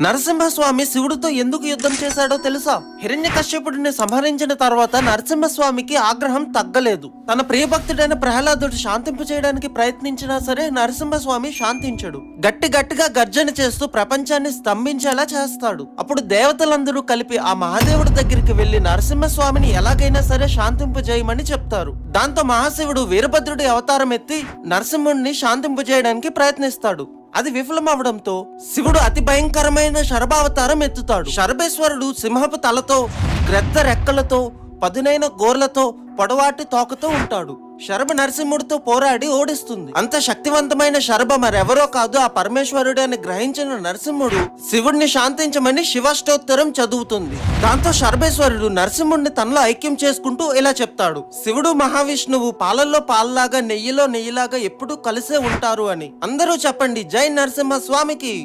నరసింహస్వామి శివుడితో ఎందుకు యుద్ధం చేశాడో తెలుసా? హిరణ్యకశ్యపుడిని సంహరించిన తర్వాత నరసింహస్వామికి ఆగ్రహం తగ్గలేదు. తన ప్రియభక్తుడైన ప్రహ్లాదుడు శాంతింపు చేయడానికి ప్రయత్నించినా సరే నరసింహస్వామి శాంతించడు. గట్టిగా గర్జన చేస్తూ ప్రపంచాన్ని స్తంభించేలా చేస్తాడు. అప్పుడు దేవతలందరూ కలిపి ఆ మహాదేవుడి దగ్గరికి వెళ్లి నరసింహస్వామిని ఎలాగైనా సరే శాంతింపు చేయమని చెప్తారు. దాంతో మహాశివుడు వీరభద్రుడి అవతారం ఎత్తి నరసింహుడిని శాంతింపు చేయడానికి ప్రయత్నిస్తాడు. అది విఫలమవడంతో శివుడు అతి భయంకరమైన శరభావతారం ఎత్తుతాడు. శరభేశ్వరుడు సింహపు తలతో, గ్రద్ద రెక్కలతో, పదునైన గోర్లతో, పొడవాటి తోకతో ఉంటాడు. శరభ నరసింహుడితో పోరాడి ఓడిస్తుంది. అంత శక్తివంతమైన శరభ మరెవరో కాదు, ఆ పరమేశ్వరుడు అని గ్రహించిన నరసింహుడు శివుడిని శాంతించమని శివాష్టోత్తరం చదువుతుంది. దాంతో శరభేశ్వరుడు నరసింహుడిని తనలో ఐక్యం చేసుకుంటూ ఇలా చెప్తాడు: శివుడు మహావిష్ణువు పాలల్లో పాలలాగా నెయ్యిలో నెయ్యిలాగా ఎప్పుడూ కలిసే ఉంటారు అని. అందరూ చెప్పండి, జై నరసింహ స్వామికి.